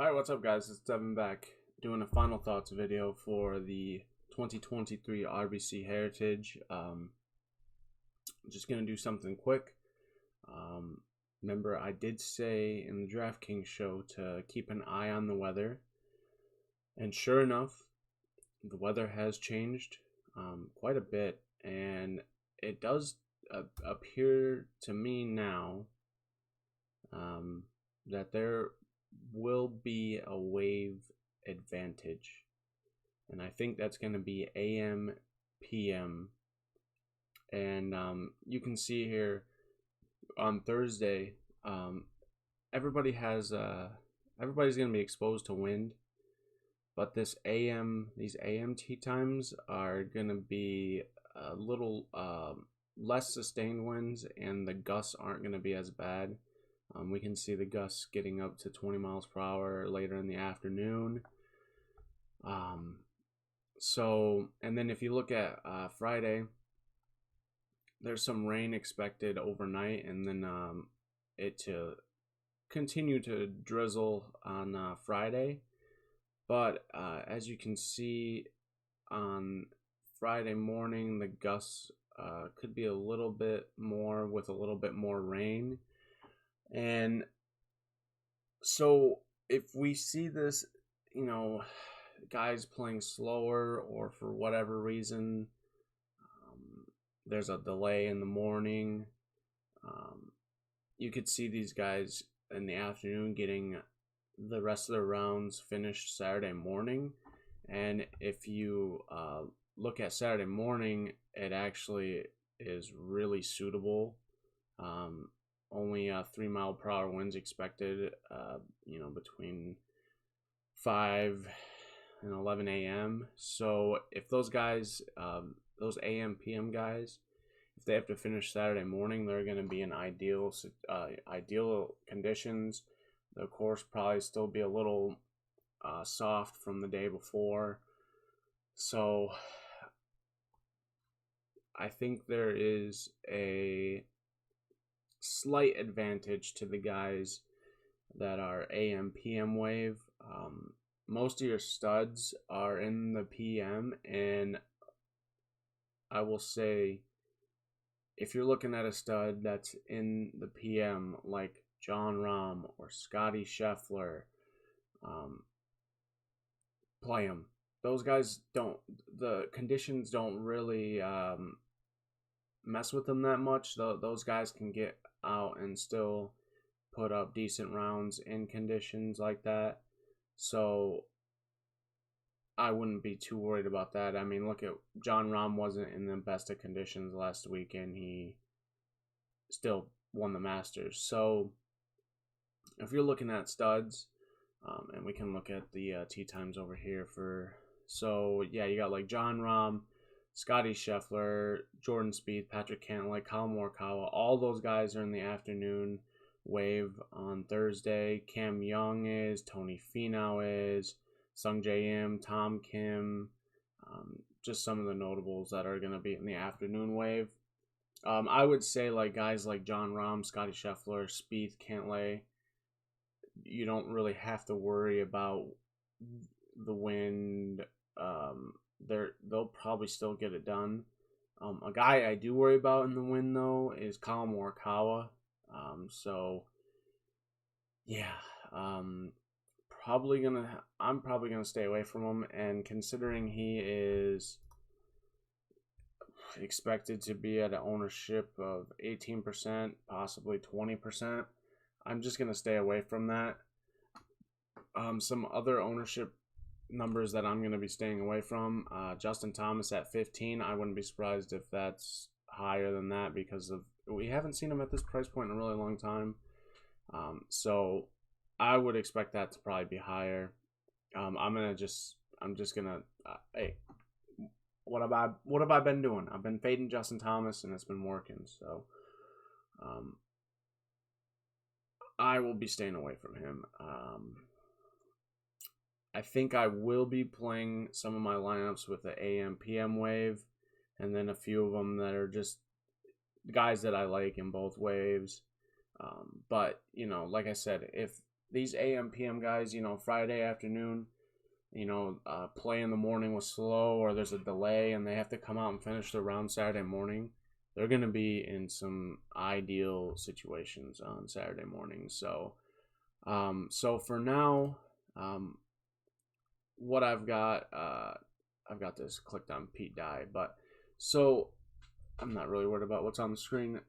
Alright, what's up guys? It's Devon back doing a final thoughts video for the 2023 RBC Heritage. Just going to do something quick. Remember, I did say in the Draftkings show to keep an eye on the weather. And sure enough, the weather has changed quite a bit. And it does appear to me now that there will be a wave advantage, and I think that's going to be AM PM. And you can see here on Thursday, everybody's going to be exposed to wind, but these AM tee times are going to be a little less sustained winds, and the gusts aren't going to be as bad. We can see the gusts getting up to 20 miles per hour later in the afternoon. And then if you look at Friday, there's some rain expected overnight, and then it to continue to drizzle on Friday. But as you can see on Friday morning, the gusts could be a little bit more with a little bit more rain. And so if we see this, guys playing slower, or for whatever reason, there's a delay in the morning, you could see these guys in the afternoon getting the rest of their rounds finished Saturday morning. And if you look at Saturday morning, it actually is really suitable. Only 3 mile per hour winds expected, between 5 and 11 a.m. So if those guys, those AM PM guys, if they have to finish Saturday morning, they're going to be in ideal conditions. The course probably still be a little soft from the day before. So I think there is a slight advantage to the guys that are AM PM wave. Most of your studs are in the PM, and I will say, if you're looking at a stud that's in the PM like Jon Rahm or Scotty Scheffler, play them. Those guys the conditions don't really mess with them that much. Those guys can get out and still put up decent rounds in conditions like that. So I wouldn't be too worried about that. I mean, look at Jon Rahm wasn't in the best of conditions last week, and he still won the Masters. So if you're looking at studs, and we can look at the tee times over here you got like Jon Rahm, Scotty Scheffler, Jordan Spieth, Patrick Cantlay, Collin Morikawa. All those guys are in the afternoon wave on Thursday. Cam Young is, Tony Finau is, Sung Jae Im, Tom Kim, just some of the notables that are going to be in the afternoon wave. I would say like guys like Jon Rahm, Scotty Scheffler, Spieth, Cantlay, you don't really have to worry about the wind. They'll probably still get it done. A guy I do worry about in the wind though is Collin Morikawa. I'm probably gonna stay away from him. And considering he is expected to be at an ownership of 18%, possibly 20%, I'm just gonna stay away from that. Some other ownership numbers that I'm going to be staying away from, Justin Thomas at 15. I wouldn't be surprised if that's higher than that, because we haven't seen him at this price point in a really long time. So I would expect that to probably be higher. Hey, what have I been doing? I've been fading Justin Thomas, and it's been working. So I will be staying away from him. I think I will be playing some of my lineups with the AM PM wave, and then a few of them that are just guys that I like in both waves. But like I said, if these AM PM guys, Friday afternoon, play in the morning was slow or there's a delay and they have to come out and finish the round Saturday morning, they're going to be in some ideal situations on Saturday morning. So, so for now, what I've got this clicked on Pete Dye, but so I'm not really worried about what's on the screen.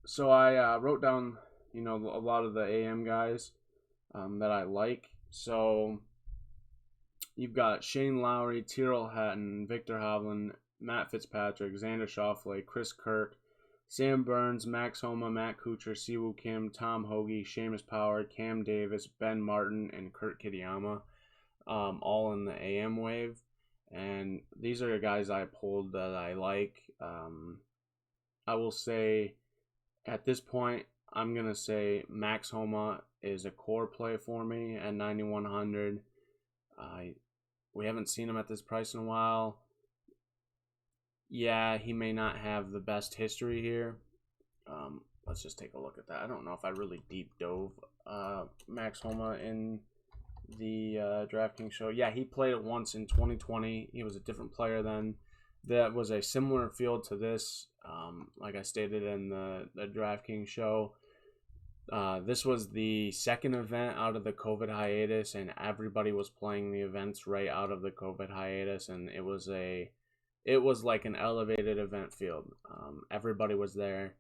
So I wrote down, a lot of the AM guys that I like. So you've got Shane Lowry, Tyrrell Hatton, Victor Hovland, Matt Fitzpatrick, Xander Schauffele, Chris Kirk, Sam Burns, Max Homa, Matt Kuchar, Siwoo Kim, Tom Hoagie, Seamus Power, Cam Davis, Ben Martin, and Kurt Kitayama, all in the AM wave. And these are the guys I pulled that I like. I will say at this point, I'm going to say Max Homa is a core play for me at 9,100. We haven't seen him at this price in a while. Yeah, he may not have the best history here. Let's just take a look at that. I don't know if I really deep dove Max Homa in the DraftKings show. Yeah, he played it once in 2020. He was a different player then. That was a similar field to this, like I stated in the DraftKings show. This was the second event out of the COVID hiatus, and everybody was playing the events right out of the COVID hiatus, and it was like an elevated event field. Everybody was there,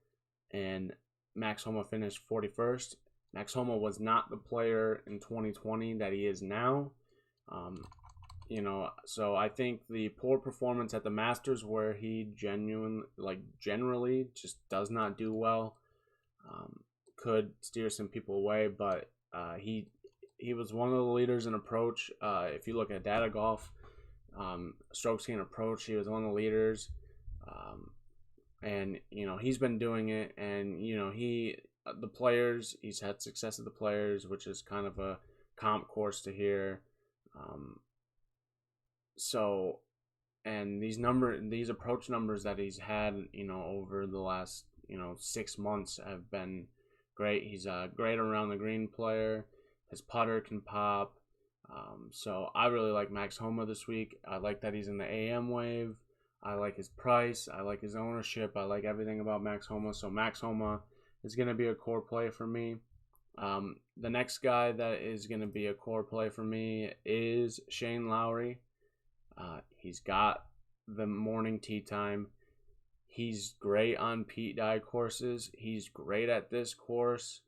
and Max Homa finished 41st. Max Homa was not the player in 2020 that he is now. So I think the poor performance at the Masters, where he generally just does not do well, could steer some people away. But he was one of the leaders in approach. If you look at Data Golf, strokes gained approach, he was one of the leaders. And he's been doing it, and the players, he's had success at the Players, which is kind of a comp course to here. So, and these approach numbers that he's had, over the last, 6 months have been great. He's a great around the green player. His putter can pop. So I really like Max Homa this week. I like that he's in the AM wave. I like his price. I like his ownership. I like everything about Max Homa. So Max Homa is going to be a core play for me. The next guy that is going to be a core play for me is Shane Lowry. He's got the morning tee time. He's great on Pete Dye courses. He's great at this course.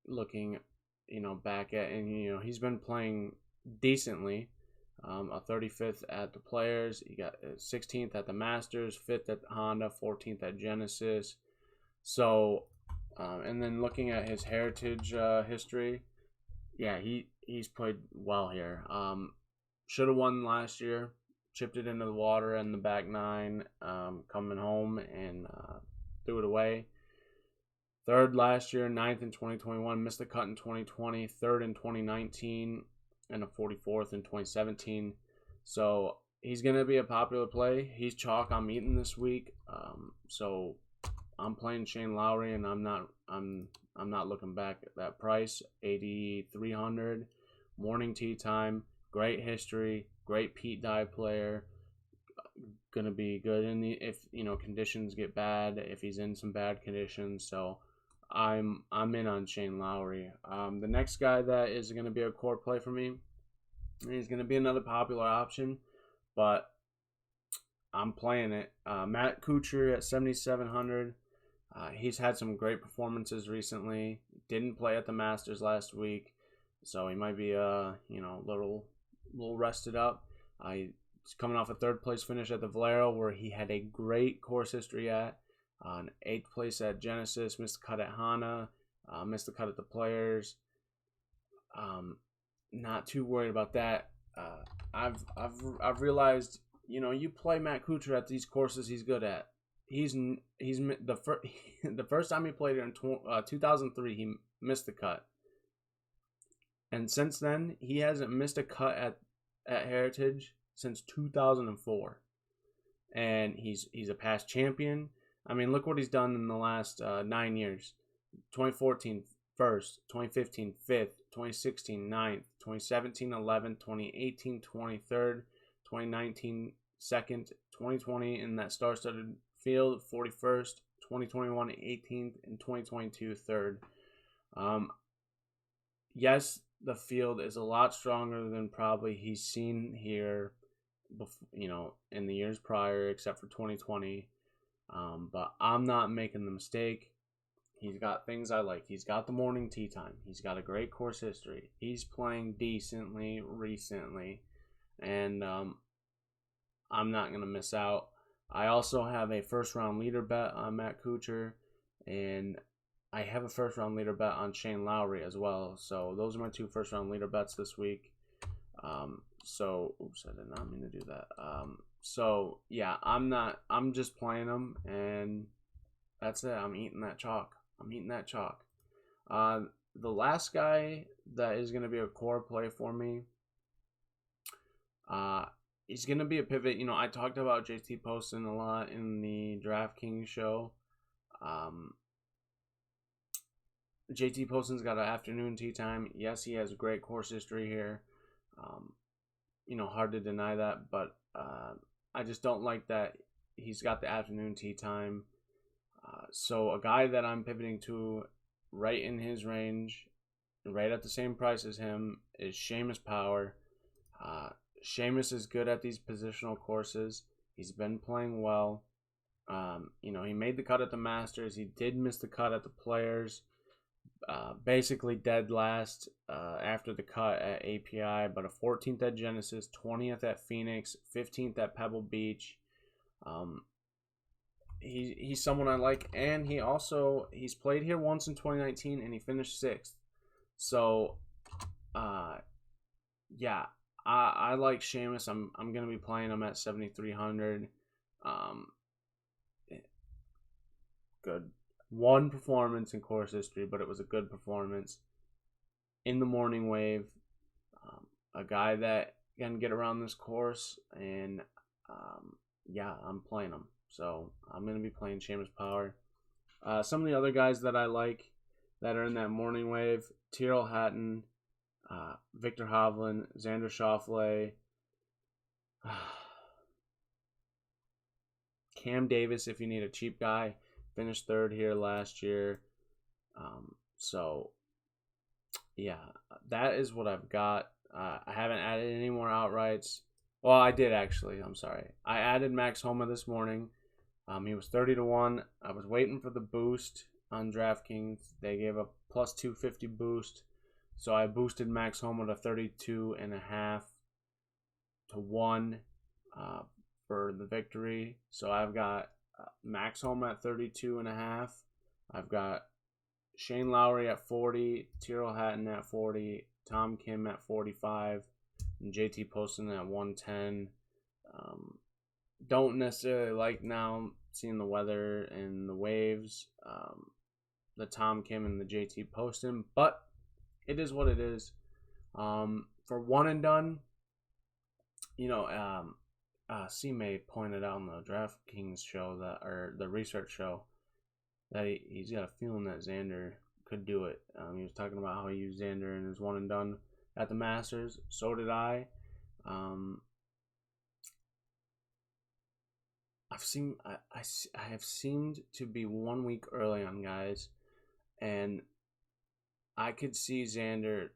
Looking, back at, and he's been playing decently. A 35th at the Players. He got 16th at the Masters, 5th at Honda, 14th at Genesis. So, and then looking at his Heritage history, yeah, he's played well here. Should have won last year, chipped it into the water in the back nine, coming home and threw it away. Third last year, 9th in 2021, missed the cut in 2020, third in 2019, and a 44th in 2017. So he's going to be a popular play. He's chalk I'm eating this week. So I'm playing Shane Lowry, and I'm not looking back at that price. 8,300, morning tee time. Great history, great Pete Dye player. Gonna be good if conditions get bad, if he's in some bad conditions. So I'm in on Shane Lowry. The next guy that is gonna be a core play for me, he's gonna be another popular option, but I'm playing it. Matt Kuchar at 7,700. He's had some great performances recently. Didn't play at the Masters last week, so he might be little rested up. He's coming off a third place finish at the Valero, where he had a great course history at. An 8th place at Genesis, missed the cut at Hana, missed the cut at the Players. Not too worried about that. I've realized, you play Matt Kuchar at these courses he's good at. He's the first time he played it in 2003, he missed the cut. And since then, he hasn't missed a cut at Heritage since 2004. And he's a past champion. I mean, look what he's done in the last 9 years. 2014, first. 2015, fifth. 2016 9th, 2017 11th, 2018 23rd, 2019 2nd, 2020 in that star-studded field 41st, 2021 18th, and 2022 3rd. Yes, the field is a lot stronger than probably he's seen here, in the years prior, except for 2020. But I'm not making the mistake. He's got things I like. He's got the morning tee time. He's got a great course history. He's playing decently recently, and I'm not going to miss out. I also have a first-round leader bet on Matt Kuchar, and I have a first-round leader bet on Shane Lowry as well. So those are my 2 first-round leader bets this week. Oops, I did not mean to do that. Yeah, I'm just playing them, and that's it. I'm eating that chalk. The last guy that is going to be a core play for me, he's going to be a pivot. I talked about JT Poston a lot in the Draftkings show. JT Poston's got an afternoon tee time. Yes, he has a great course history here. Hard to deny that, but I just don't like that he's got the afternoon tee time. So a guy that I'm pivoting to right in his range, right at the same price as him, is Seamus Power. Seamus is good at these positional courses. He's been playing well. He made the cut at the Masters. He did miss the cut at the Players. Basically dead last after the cut at API, but a 14th at Genesis, 20th at Phoenix, 15th at Pebble Beach. He's someone I like, and he's played here once in 2019 and he finished 6th. So yeah, I like Seamus. I'm gonna be playing him at 7,300. Good. One performance in course history, but it was a good performance in the morning wave. A guy that can get around this course, and I'm playing him. So I'm going to be playing Seamus Power. Some of the other guys that I like that are in that morning wave: Tyrrell Hatton, Victor Hovland, Xander Schauffele, Cam Davis if you need a cheap guy. Finished 3rd here last year. That is what I've got. I haven't added any more outrights. Well, I did actually. I'm sorry. I added Max Homa this morning. He was 30-1. I was waiting for the boost on DraftKings. They gave a plus 250 boost. So I boosted Max Homa to 32.5 to 1 for the victory. So I've got Max Homa at 32.5. I've got Shane Lowry at 40, Tyrrell Hatton at 40, Tom Kim at 45, and JT Poston at 110. Don't necessarily like now seeing the weather and the waves, the Tom Kim and the JT Poston, but it is what it is. For one and done, C-May pointed out on the DraftKings show or the research show, that he's got a feeling that Xander could do it. He was talking about how he used Xander in his one and done at the Masters. So did I. I have seemed to be 1 week early on guys, and I could see Xander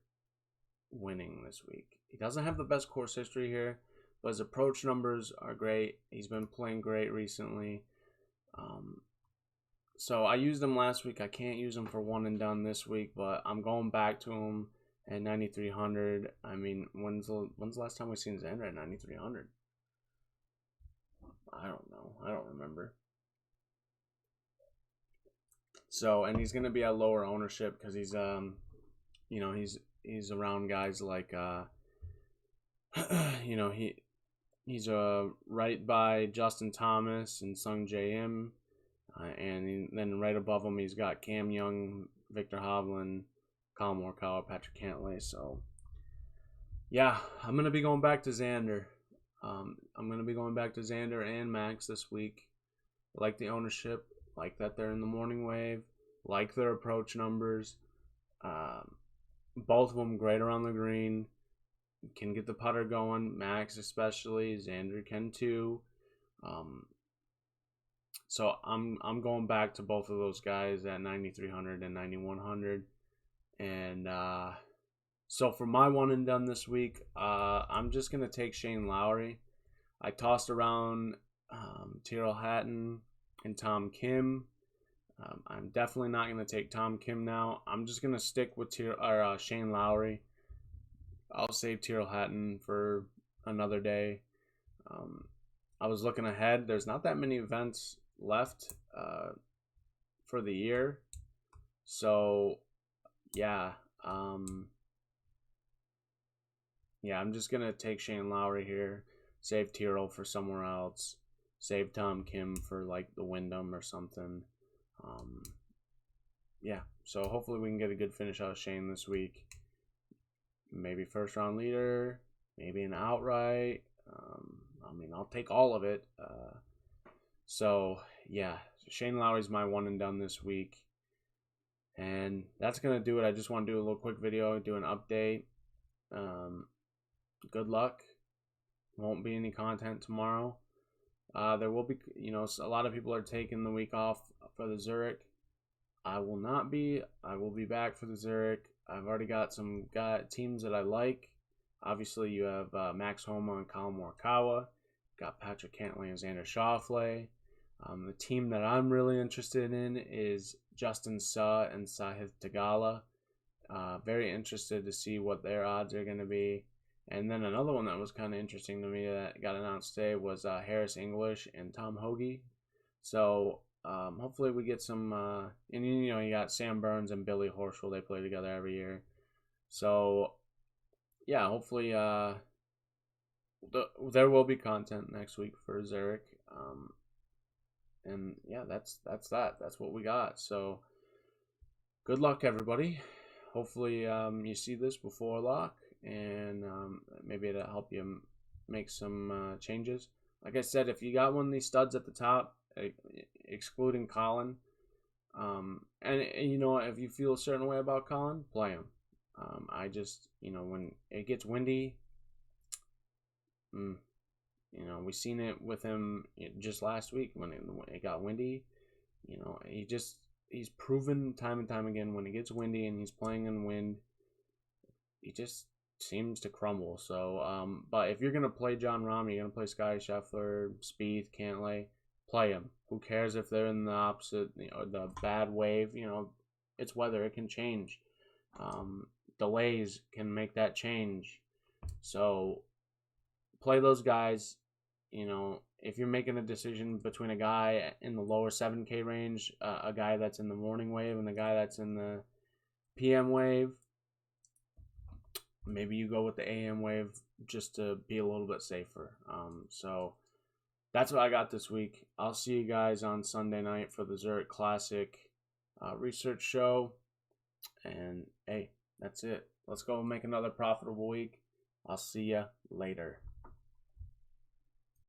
winning this week. He doesn't have the best course history here, but his approach numbers are great. He's been playing great recently. So I used him last week. I can't use him for one and done this week, but I'm going back to him at 9,300. I mean, when's the last time we seen Xander at 9,300? I don't know. I don't remember. So, and he's going to be at lower ownership because he's he's around guys like he's right by Justin Thomas and Sung J M, and then right above him he's got Cam Young, Victor Hovland, Colin Morikawa, Patrick Cantlay. So yeah, I'm gonna be going back to Xander. I'm gonna be going back to Xander and Max this week. I like the ownership, like that they're in the morning wave, like their approach numbers. Both of them great around the green. Can get the putter going. Max especially. Xander can too. So I'm going back to both of those guys at 9,300 and 9,100. And so for my one and done this week, I'm just gonna take Shane Lowry. I tossed around Tyrrell Hatton and Tom Kim. I'm definitely not gonna take Tom Kim now. I'm just gonna stick with Shane Lowry. I'll save Tyrrell Hatton for another day. I was looking ahead. There's not that many events left for the year. So, yeah. Yeah, I'm just going to take Shane Lowry here. Save Tyrrell for somewhere else. Save Tom Kim for, like, the Wyndham or something. Yeah, so hopefully we can get a good finish out of Shane this week. Maybe first round leader. Maybe an outright. I mean, I'll take all of it. So, yeah, Shane Lowry's my one and done this week. And that's going to do it. I just want to do a little quick video, do an update. Good luck. Won't be any content tomorrow. There will be, a lot of people are taking the week off for the Zurich. I will not be. I will be back for the Zurich. I've already got some teams that I like. Obviously, you have Max Homa and Colin Morikawa. Got Patrick Cantlay and Xander Schauffele. The team that I'm really interested in is Justin Suh and Sahith Theegala. Very interested to see what their odds are going to be. And then another one that was kind of interesting to me that got announced today was Harris English and Tom Hoagie. So hopefully we get some. And you got Sam Burns and Billy Horschel. They play together every year. So yeah, hopefully there will be content next week for Zurich. And yeah, that's that. That's what we got. So good luck, everybody. Hopefully you see this before lock, and maybe it'll help you make some changes. Like I said, if you got one of these studs at the top, excluding Colin, and if you feel a certain way about Colin, play him. I just, when it gets windy, we seen it with him just last week when it got windy. He's proven time and time again when it gets windy and he's playing in wind, he just seems to crumble. So, but if you're gonna play John Rahm, you're gonna play Scotty Scheffler, Spieth, Cantlay, play him. Who cares if they're in the opposite, the bad wave? It's weather; it can change. Delays can make that change. So, play those guys. If you're making a decision between a guy in the lower 7K range, a guy that's in the morning wave, and a guy that's in the PM wave, maybe you go with the AM wave just to be a little bit safer. So that's what I got this week. I'll see you guys on Sunday night for the Zurich Classic research show. And hey, that's it. Let's go make another profitable week. I'll see you later.